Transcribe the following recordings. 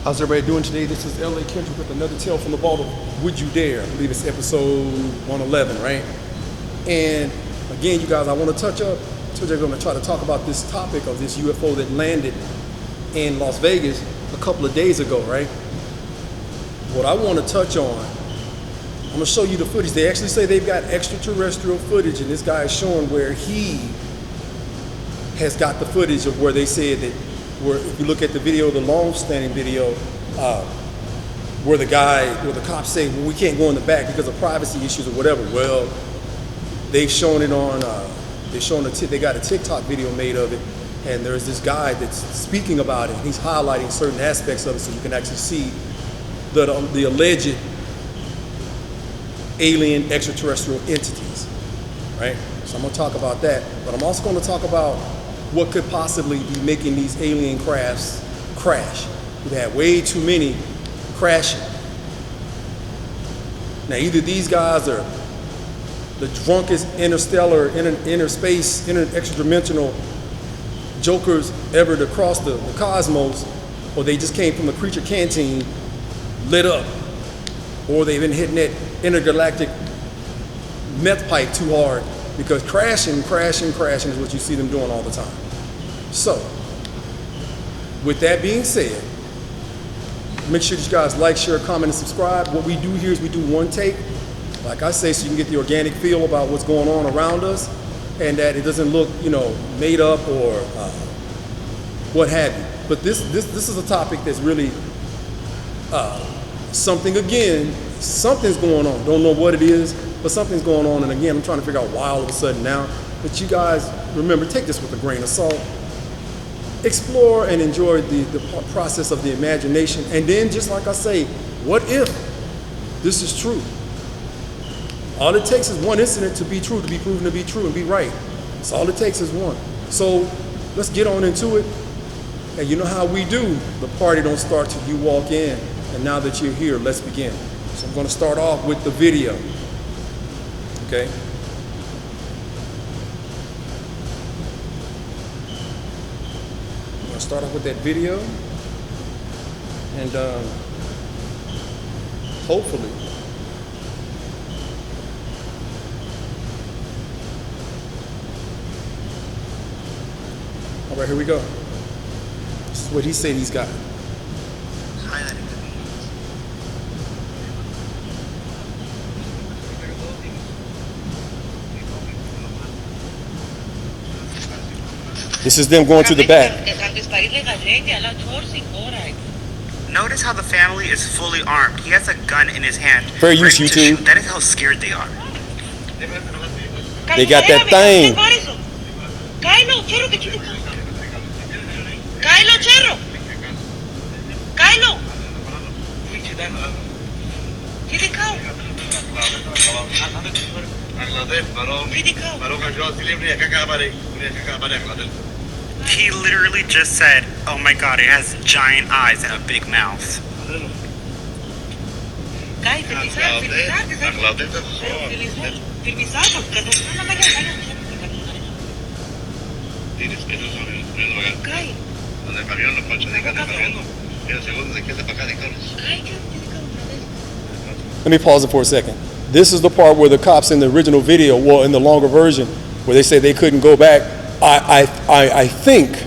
How's everybody doing today? This is L.A.Kendrick with another tale from the vault of Would You Dare? I believe it's episode 111, right? And again, you guys, I want to touch up. Today we're going to try to talk about this topic of this UFO that landed in Las Vegas a couple of days ago, right? What I want to touch on, I'm going to show you the footage. They actually say they've got extraterrestrial footage, and this guy is showing where he has got the footage of where they said that, where if you look at the video, the long-standing video, where the cops say, well, we can't go in the back because of privacy issues or whatever. Well, they've shown it on, they got a TikTok video made of it, and there's this guy that's speaking about it. He's highlighting certain aspects of it so you can actually see the alleged alien extraterrestrial entities, right? So I'm gonna talk about that, but I'm also gonna talk about what could possibly be making these alien crafts crash. We've had way too many crashing. Now, either these guys are the drunkest interstellar, extra-dimensional jokers ever to cross the cosmos, or they just came from a creature canteen lit up, or they've been hitting that intergalactic meth pipe too hard, because crashing is what you see them doing all the time. So, with that being said, make sure that you guys like, share, comment, and subscribe. What we do here is we do one take, like I say, so you can get the organic feel about what's going on around us, and that it doesn't look, made up or what have you. But this is a topic that's really something's going on. Don't know what it is, but something's going on. And again, I'm trying to figure out why all of a sudden now. But you guys, remember, take this with a grain of salt. Explore and enjoy the process of the imagination. And then, just like I say, what if this is true? All it takes is one incident to be true, to be proven to be true and be right. That's all it takes is one. So let's get on into it. And you know how we do. The party don't start till you walk in. And now that you're here, let's begin. So I'm going to start off with the video. Okay? I'm going to start off with that video. And hopefully, all right, here we go. This is what he said he's got. This is them going to the back. Notice how the family is fully armed. He has a gun in his hand. Fair use, YouTube. That is how scared they are. They got that thing. He literally just said, oh my god, it has giant eyes and a big mouth. Let me pause it for a second. This is the part where the cops in the original video, well, in the longer version, where they say they couldn't go back. I think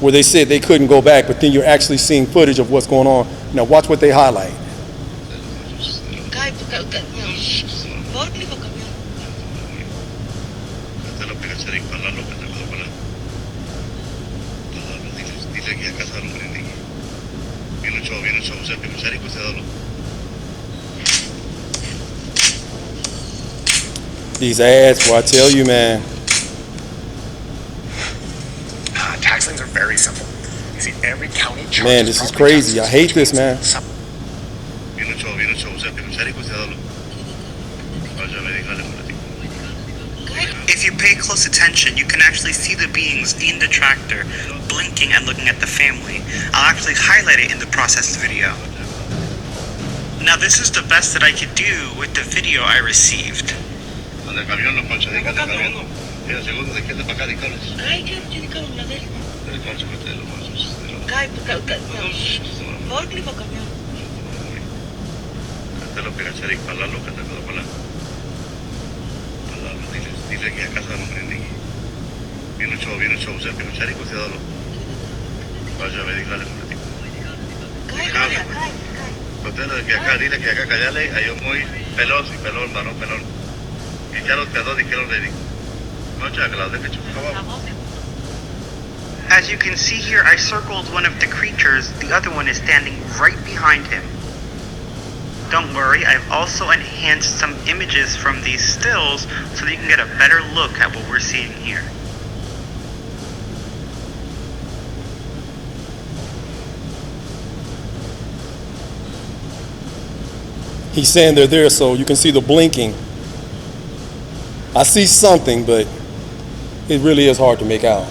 where they said they couldn't go back, but then you're actually seeing footage of what's going on. Now watch what they highlight. These ads, well, I tell you, man. Tax liens are very simple. You see, every county charges. Man, this is crazy. I hate this, man. If you pay close attention, you can actually see the beings in the tractor blinking and looking at the family. I'll actually highlight it in the processed video. Now, this is the best that I could do with the video I received. Cae, por clima camión. Te lo pega Charik, para lo que te puedo hablar. Dile que a casa no prendí. Viene un show, o sea, que no Charik, o sea, vaya a ver, dígale un ratito. Cae. Usted que acá, dile que acá callale, ahí yo muy pelón, varón pelón. Y ya los quedó, dijeron le digo. No, ya, que la de que chupaba. As you can see here, I circled one of the creatures, the other one is standing right behind him. Don't worry, I've also enhanced some images from these stills so that you can get a better look at what we're seeing here. He's saying they're there, so you can see the blinking. I see something, but it really is hard to make out.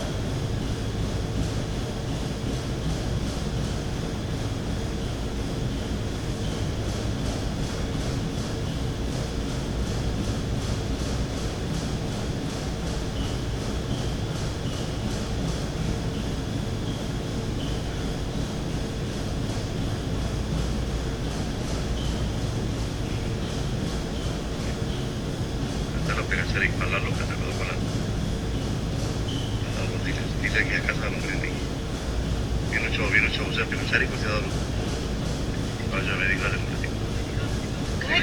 Te lo pega Charik, para lo que te puedo hablar. Dile que a casa no prendí. Viene un show, o sea, que no Charik, o sea, vaya a ver, dígale un ratito.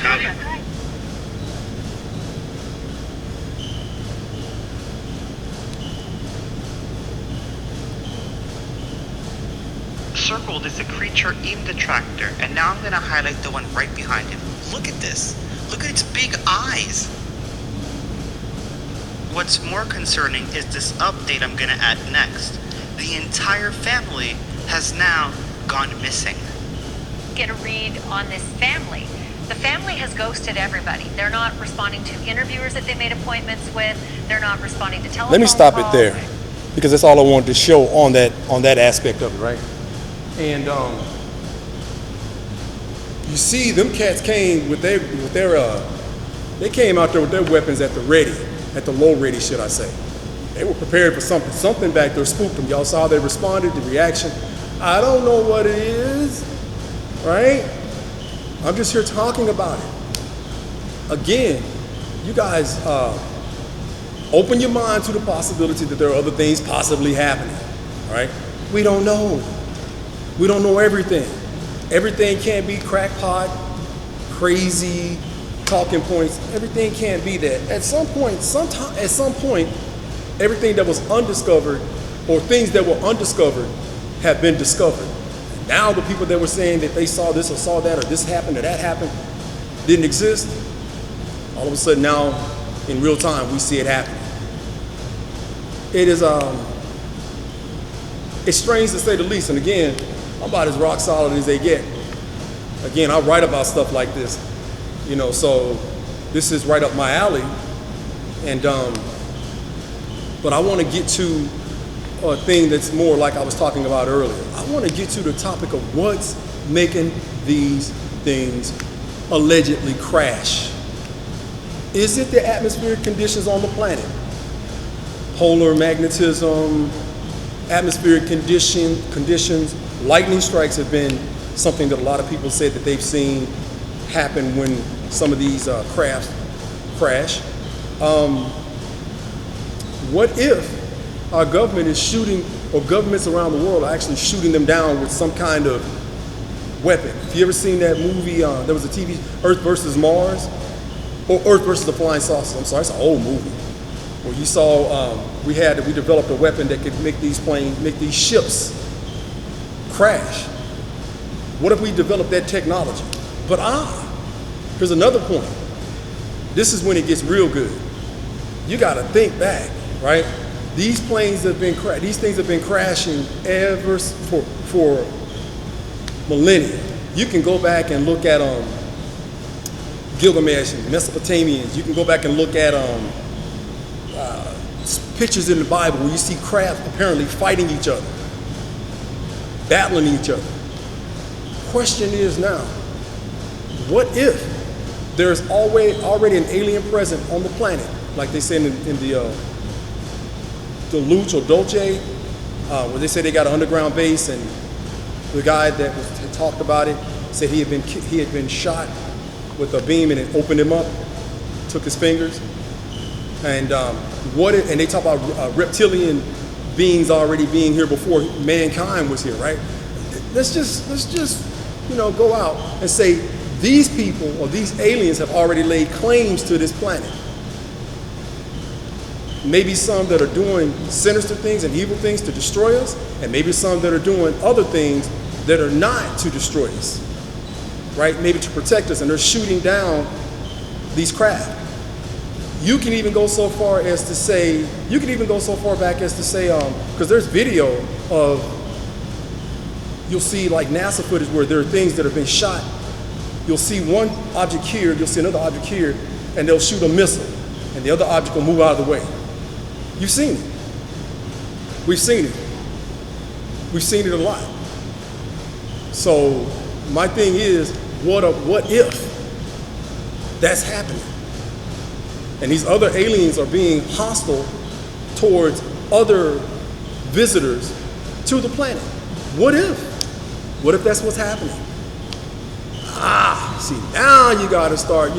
Cae. Circled is a creature in the tractor, and now I'm going to highlight the one right behind him. Look at this. Look at its big eyes. What's more concerning is this update I'm going to add next. The entire family has now gone missing. Get a read on this family. The family has ghosted everybody. They're not responding to interviewers that they made appointments with. They're not responding to telephone Let me stop it calls. there, because that's all I wanted to show on that aspect of it, right? And you see, them cats came with their they came out there with their weapons at the low ready, should I say? They were prepared for something. Something back there spooked them. Y'all saw how they responded, the reaction. I don't know what it is, right? I'm just here talking about it. Again, you guys open your mind to the possibility that there are other things possibly happening, right? We don't know. We don't know everything. Everything can't be crackpot, crazy talking points. Everything can't be that. At some point, everything that was undiscovered or things that were undiscovered have been discovered. Now the people that were saying that they saw this or saw that or this happened or that happened didn't exist. All of a sudden now, in real time, we see it happening. It is it's strange to say the least. And again, I'm about as rock solid as they get. Again, I write about stuff like this, you know, so this is right up my alley. And but I want to get to a thing that's more like I was talking about earlier. I want to get to the topic of what's making these things allegedly crash. Is it the atmospheric conditions on the planet? Polar magnetism, atmospheric conditions, lightning strikes have been something that a lot of people said that they've seen happen when some of these crafts crash. What if our government is shooting, or governments around the world are actually shooting them down with some kind of weapon? Have you ever seen that movie, there was a TV, Earth versus Mars? Or Earth versus the Flying Saucers, I'm sorry, it's an old movie. Where you saw, we developed a weapon that could make these ships crash. What if we developed that technology? But here's another point. This is when it gets real good. You gotta think back, right? These things have been crashing ever for millennia. You can go back and look at Gilgamesh and Mesopotamians. You can go back and look at pictures in the Bible where you see craft apparently fighting each other, battling each other. Question is now, what if there's already an alien present on the planet, like they say in the Luch or Dolce, where they say they got an underground base and The guy that was talked about it said he had been shot with a beam and it opened him up, took his fingers, and and they talk about reptilian beings already being here before mankind was here, right? Let's just go out and say these people or these aliens have already laid claims to this planet. Maybe some that are doing sinister things and evil things to destroy us, and maybe some that are doing other things that are not to destroy us, right? Maybe to protect us, and they're shooting down these craft. You can even go so far back as to say, because there's video of, you'll see like NASA footage where there are things that have been shot. You'll see one object here, you'll see another object here, and they'll shoot a missile, and the other object will move out of the way. You've seen it. We've seen it. We've seen it a lot. So my thing is, what if that's happening? And these other aliens are being hostile towards other visitors to the planet. What if? What if that's what's happening? See, now you gotta start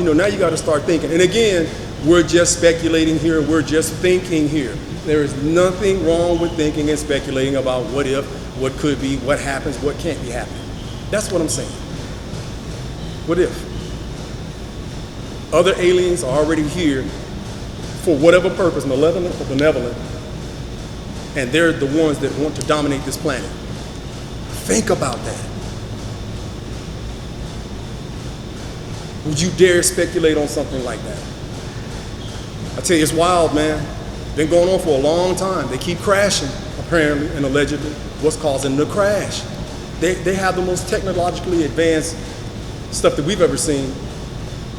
thinking. And again, we're just speculating here, we're just thinking here. There is nothing wrong with thinking and speculating about what if, what could be, what happens, what can't be happening. That's what I'm saying. What if? Other aliens are already here for whatever purpose, malevolent or benevolent, and they're the ones that want to dominate this planet. Think about that. Would you dare speculate on something like that? I tell you, it's wild, man. Been going on for a long time. They keep crashing, apparently and allegedly. What's causing the crash? They have the most technologically advanced stuff that we've ever seen,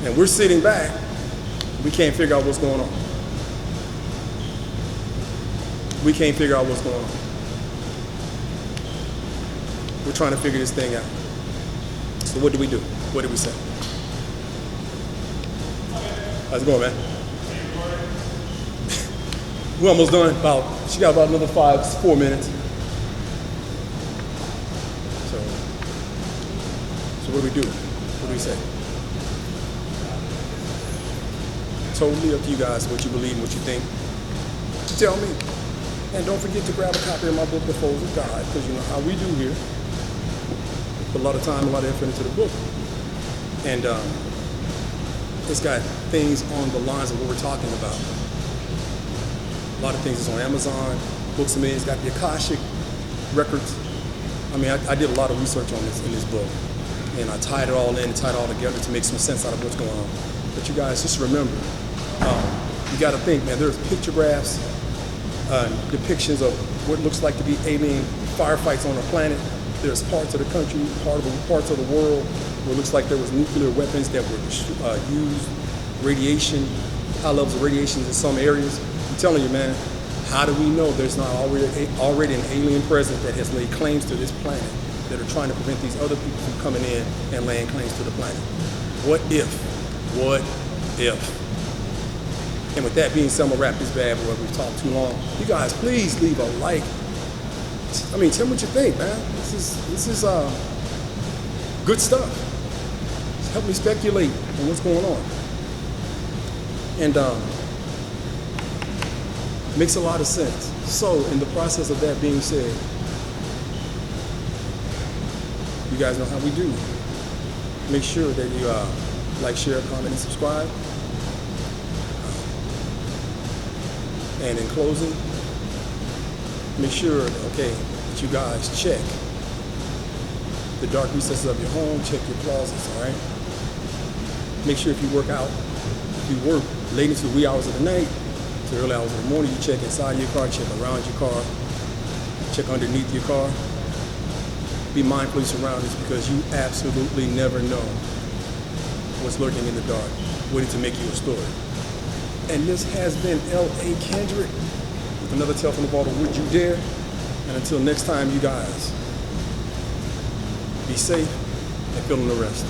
and we're sitting back. We can't figure out what's going on. We can't figure out what's going on. We're trying to figure this thing out. So what do we do? What do we say? How's it going, man? We're almost done. She got about another 4 minutes. So what do we do? What do we say? Totally up to you guys, what you believe and what you think. Tell me. And don't forget to grab a copy of my book, The Foes of God, because you know how we do here. Put a lot of time, a lot of effort into the book. And it's got things on the lines of what we're talking about. A lot of things is on Amazon, Books A Million. It's got the Akashic records. I mean, I did a lot of research on this in this book, and I tied it all in, tied it all together to make some sense out of what's going on. But you guys, just remember, you got to think, man. There's pictographs, depictions of what looks like to be alien firefights on a planet. There's parts of the country, parts of the world where it looks like there was nuclear weapons that were used, radiation, high levels of radiation in some areas. I'm telling you, man, how do we know there's not already an alien presence that has laid claims to this planet that are trying to prevent these other people from coming in and laying claims to the planet? What if? What if? And with that being said, I'm gonna wrap this bad boy. We've talked too long. You guys, please leave a like. I mean, tell me what you think, man. This is good stuff. Just help me speculate on what's going on. And makes a lot of sense. So, in the process of that being said, you guys know how we do. Make sure that you like, share, comment, and subscribe. And in closing, make sure, that you guys check the dark recesses of your home, check your closets, all right? Make sure if you work out, if you work late into the wee hours of the night, to early hours of the morning, you check inside your car, check around your car, check underneath your car. Be mindful of your surroundings, because you absolutely never know what's lurking in the dark, waiting to make you a story. And this has been L.A.Kendrick with another Tale from the Bottle, Would You Dare? And until next time, you guys, be safe and fill in the rest.